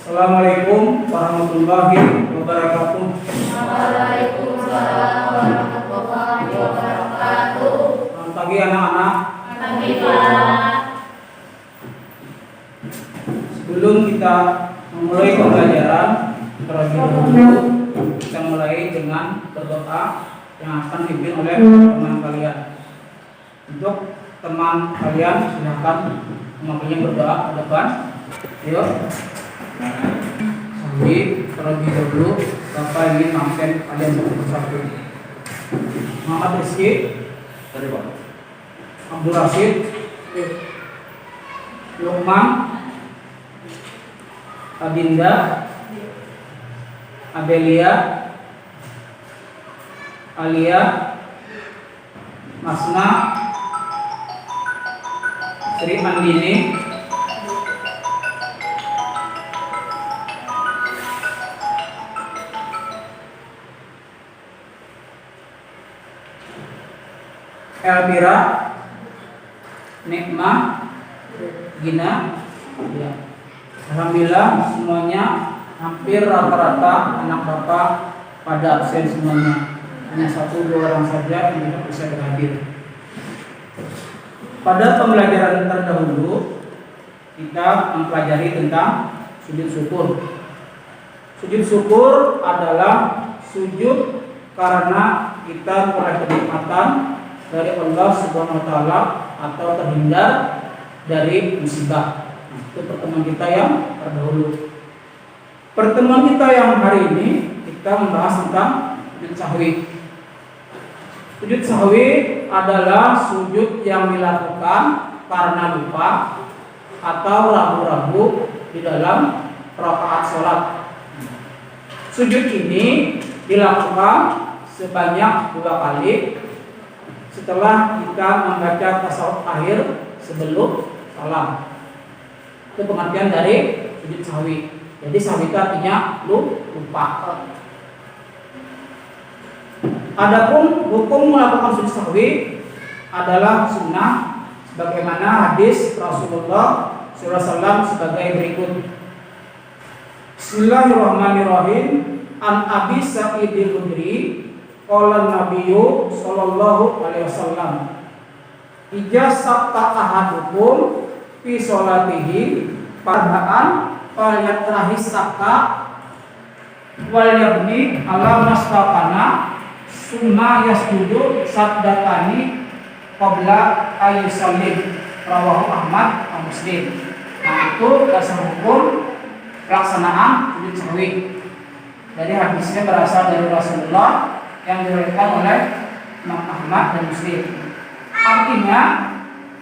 Assalamualaikum warahmatullahi wabarakatuh. Waalaikumsalam warahmatullahi wabarakatuh. Selamat pagi anak-anak. Pagi Pak. Sebelum kita memulai pembelajaran, terlebih dahulu kita mulai dengan berdoa yang akan dipimpin oleh teman kalian. Untuk teman kalian silakan memakai berdoa ke depan. Yuk. Sambil terlebih dahulu Bapak ingin mengabsen kalian satu persatu. Muhammad Rizky, Abdul Rashid, Lukman, Adinda, Adelia, Alia, Masna, Sri Andini, Elvira, Nikmah, Gina. Ya. Alhamdulillah semuanya hampir rata-rata anak bapak pada absen semuanya. Hanya 1-2 orang saja yang tidak bisa hadir. Pada pembelajaran terdahulu kita mempelajari tentang sujud syukur. Sujud syukur adalah sujud karena kita memperoleh kenikmatan dari Allah Subhanahu wa taala atau terhindar dari musibah. Itu pertemuan kita yang terdahulu. Pertemuan kita yang hari ini kita membahas tentang sujud sahwi. Sujud sahwi adalah sujud yang dilakukan karena lupa atau ragu-ragu di dalam rakaat sholat. Sujud ini dilakukan sebanyak 2 kali setelah kita membaca tasawuf akhir sebelum salam. Itu pengertian dari sujud sahwi. Jadi sahwi itu artinya lupa. Adapun hukum melakukan sujud sahwi adalah sunnah sebagaimana hadis Rasulullah SAW sebagai berikut. Bismillahirrahmanirrahim. An Abi Sa'id al-Khudri qala Nabiyyu sallallahu alaihi wasallam, "Ija sabta ahadukum fi sholatihi fardaan falyatrahi sakka wal yabni ala mastaqana summa yasjudu sabdatani qabla ayyusallim." Rawahu Ahmad dan Muslim. Nah, itu dasar hukum pelaksanaan sujud sahwi. Dari hadisnya berasal dari Rasulullah yang diriwayatkan oleh Imam Ahmad dan Muslim. Artinya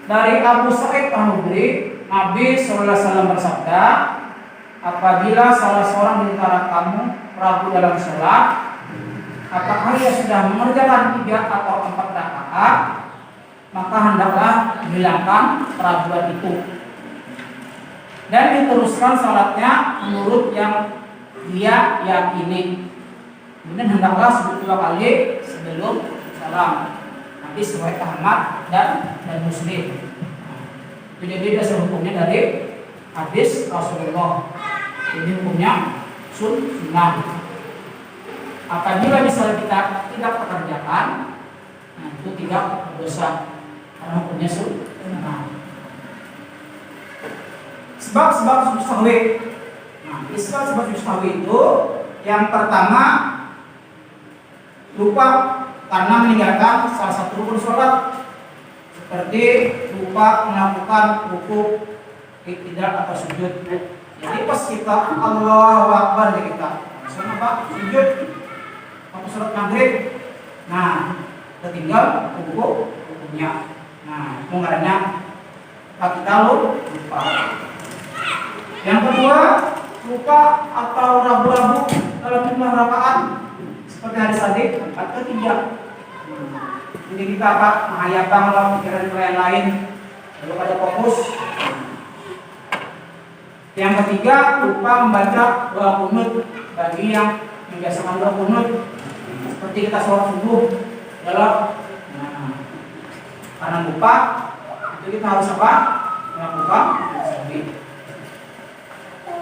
dari Abu Sa'id al-Khudri, Nabi SAW bersabda, apabila salah seorang di antara kamu ragu dalam sholat, apakah ia sudah mengerjakan 3 atau 4 rakaat, maka hendaklah hilangkan keraguan itu dan diteruskan sholatnya menurut yang dia yakini. Kemudian hendaklah sujud 2 kali sebelum salam. Nanti riwayat Ahmad dan Muslim. Itu jadi dasar hukumnya dari hadis Rasulullah. Jadi hukumnya sunnah. Apabila misalnya kita tidak pekerjakan, nah itu tidak dosa karena hukumnya sunnah. Sebab-sebab sujud sahwi. Nah, sebab sujud sahwi itu yang pertama lupa karena meninggalkan salah satu rukun sholat, seperti lupa melakukan rukuk, iktidal atau sujud. Jadi pas kita Allahu Akbar kita langsung sujud waktu sholat maghrib. Nah, tertinggal rukuknya. Nah, itu karena kita lupa. Yang kedua, lupa atau ragu-ragu dalam jumlah rakaat seperti hari tadi 4 ke 3. Jadi kita menghayatkan dalam pikiran yang lain lalu pada fokus. Yang ketiga, lupa membaca doa kunut bagi yang membiasakan doa kunut seperti kita sholat subuh dalam karena lupa itu kita harus apa? Melakukan sujud.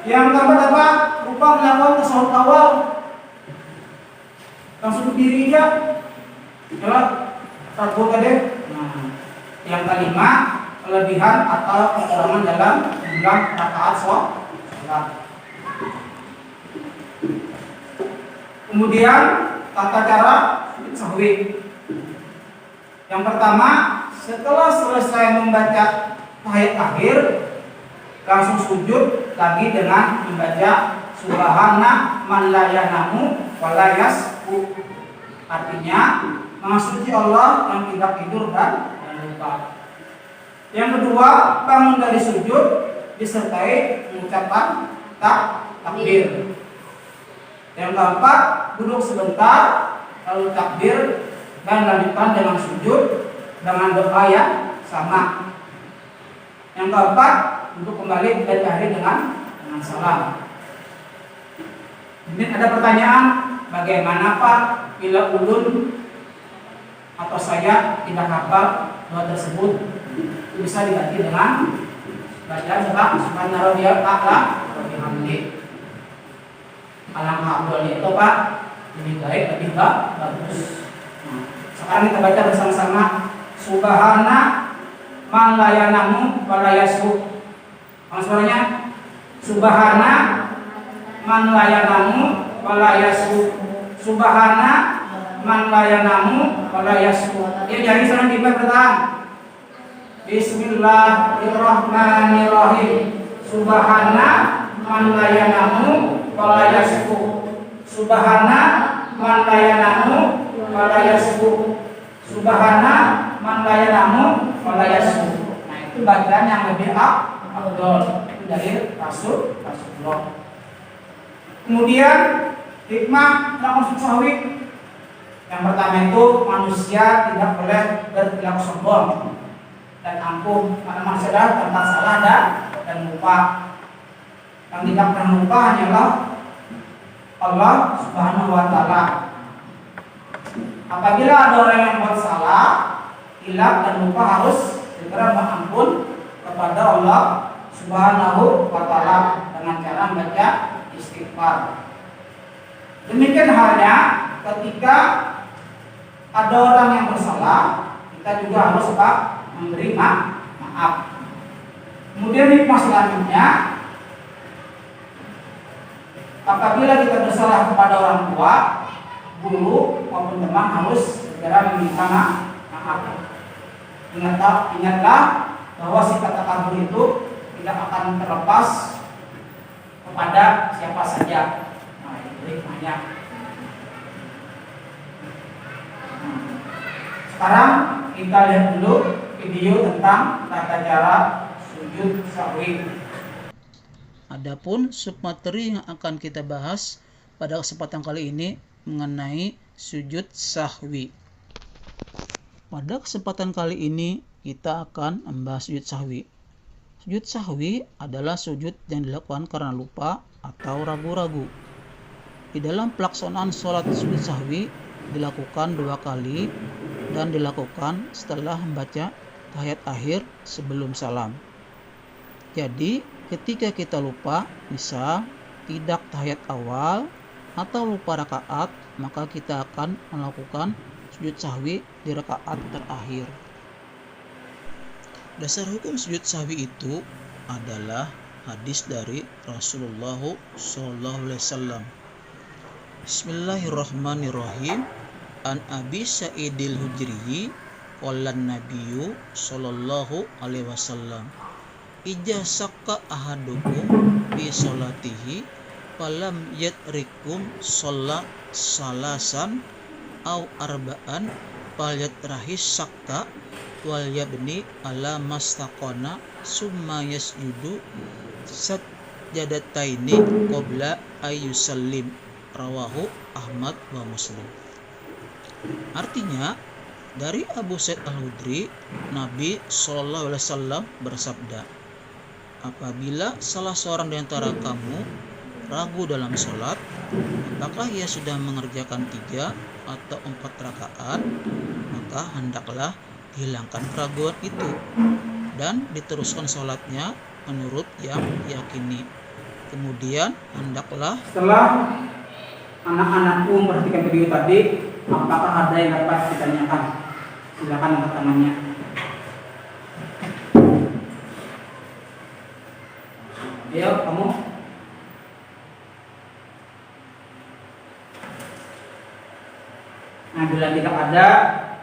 Yang keempat apa? Lupa melakukan tasawuf awal. Langsung berdiri aja. Ya, ragu tadi. Nah, yang kelima, kelebihan atau kekurangan dalam jumlah rakaat sholat. Kemudian tata cara sujud sahwi. Yang pertama, setelah selesai membaca tahiyat akhir, langsung sujud lagi dengan membaca subhana man la yanamu wa la yasbu. Artinya mengasuci Allah yang tidak tidur dan lupa. Yang kedua, bangun dari sujud disertai mengucapkan takbir. Yang keempat, duduk sebentar lalu takbir dan lanjutkan dengan sujud dengan doa yang sama. Yang keempat, untuk kembali dari akhir dengan salam. Ini ada pertanyaan, bagaimana Pak bila ulun atau saya tidak hafal doa tersebut, bisa diganti dengan bacaan subhana rabbiyal a'la wa bihamdi. Alangkah afdalnya itu Pak, lebih baik, lebih bagus. Nah, sekarang kita baca bersama-sama subhana man la yanamu wa la yasbu. Suaranya subhana man la yanamu wa la yasbu. Subhana man la yanamu wa la yasbu. Ya, jadi sana kita bertahan. Bismillahirrahmanirrahim. Subhana man la yanamu wa la yasbu. Subhana man la yanamu wa la yasbu. Subhana man la yanamu wa la yasbu. Nah, itu bacaan yang lebih afdal. Itu dari Rasulullah. Kemudian hikmah dalam sujud sahwi. Yang pertama itu manusia tidak boleh berperilaku sombong dan angkuh karena manusia adalah tempat salah dan lupa. Yang tidak pernah lupa hanyalah Allah Subhanahu wa taala. Apabila ada orang yang buat salah, hilaf dan lupa, harus segera mengampun kepada Allah Subhanahu wa taala dengan cara membaca istighfar. Demikian halnya ketika ada orang yang bersalah, kita juga harus memberi maaf. Kemudian hikmah selanjutnya, apabila kita bersalah kepada orang tua, guru maupun teman, harus segera meminta maaf. Ingatlah bahwa sikap takabur itu tidak akan terlepas kepada siapa saja. Nah, itu hikmahnya. Sekarang kita lihat dulu video tentang tata cara sujud sahwi. Adapun submateri yang akan kita bahas pada kesempatan kali ini mengenai sujud sahwi. Pada kesempatan kali ini kita akan membahas sujud sahwi. Sujud sahwi adalah sujud yang dilakukan karena lupa atau ragu-ragu. Di dalam pelaksanaan sholat sujud sahwi dilakukan 2 kali dan dilakukan setelah membaca tahiyat akhir sebelum salam. Jadi ketika kita lupa, misal tidak tahiyat awal atau lupa rakaat, maka kita akan melakukan sujud sahwi di rakaat terakhir. Dasar hukum sujud sahwi itu adalah hadis dari Rasulullah SAW. Bismillahirrahmanirrahim. An Abi Sa'idil Hudri qala Nabiyyu sallallahu alaihi wasallam, ija sakka ahadukum fi sholatihi falam yadrikum sholat salasan au arba'an falyatrahis sakka wal yabni ala mastaqona summa yasjudu sajadataini qabla ayyusallim. Rawahu Ahmad wa Muslim. Artinya, dari Abu Sa'id Al-Hudri, Nabi SAW bersabda, apabila salah seorang di antara kamu ragu dalam sholat, apakah ia sudah mengerjakan 3 atau 4 rakaat, maka hendaklah dihilangkan keraguan itu dan diteruskan sholatnya menurut yang yakini. Kemudian hendaklah Setelah anak-anakku memperhatikan video tadi, apakah ada yang dapat ditanyakan? Silakan angkat tangannya. Ayo kamu. Nah, bila tidak ada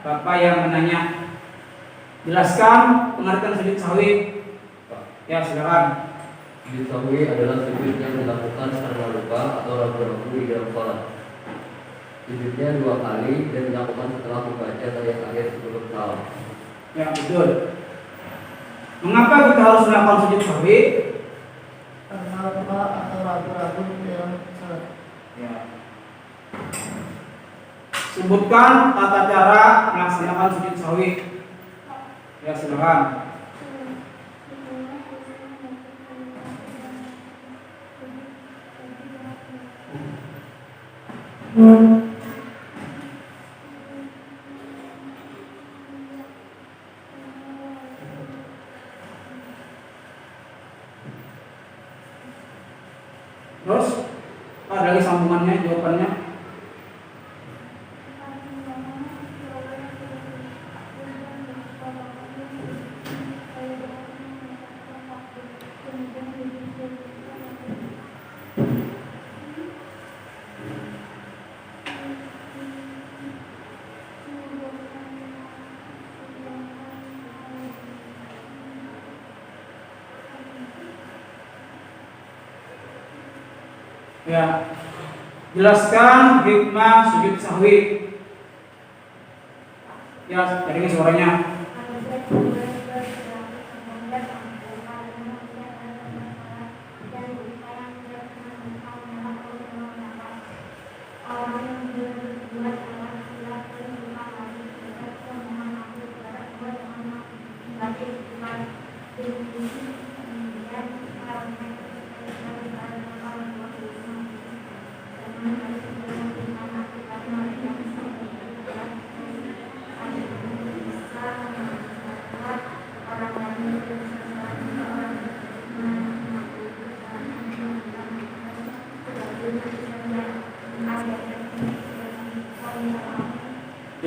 Bapak yang menanya, jelaskan pengertian sujud sahwi. Ya, silakan. Sujud sahwi adalah sujud yang dilakukan karena lupa atau ragu-ragu di dalam sholat. Sujudnya 2 kali dan dilakukan setelah membaca tahiyat akhir sebelum salam. Ya, betul. Mengapa kita harus melakukan sujud sahwi? Karena lupa atau ragu-ragu di dalam sholat. Ya. Sebutkan tata cara melaksanakan sujud sahwi. Ya, silakan. Terus ada lagi sambungannya, jawabannya. Ya, jelaskan hikmah sujud sahwi. Ya, dari ini suaranya.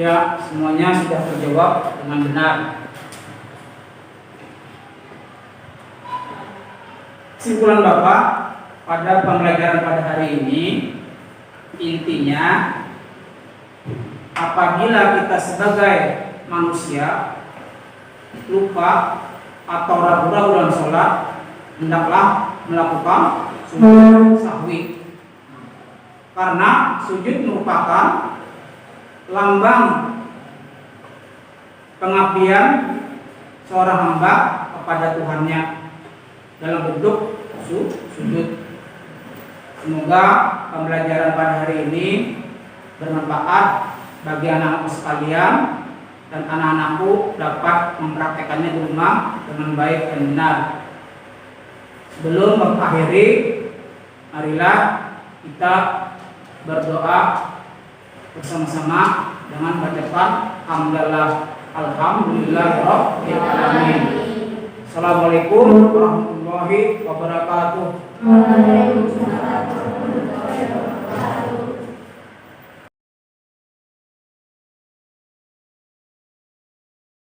Ya, semuanya sudah terjawab dengan benar. Kesimpulan Bapak pada pembelajaran pada hari ini, intinya apabila kita sebagai manusia lupa atau ragu-ragu dalam sholat, hendaklah melakukan sujud sahwi. Karena sujud merupakan lambang pengabdian seorang hamba kepada Tuhannya dalam bentuk sujud. Semoga pembelajaran pada hari ini bermanfaat bagi anak-anakku sekalian dan anak-anakku dapat mempraktekannya di rumah dengan baik dan benar. Sebelum mengakhiri, marilah kita berdoa bersama-sama dengan bacaan alhamdulillahirabbil alamin. Assalamualaikum warahmatullahi wabarakatuh.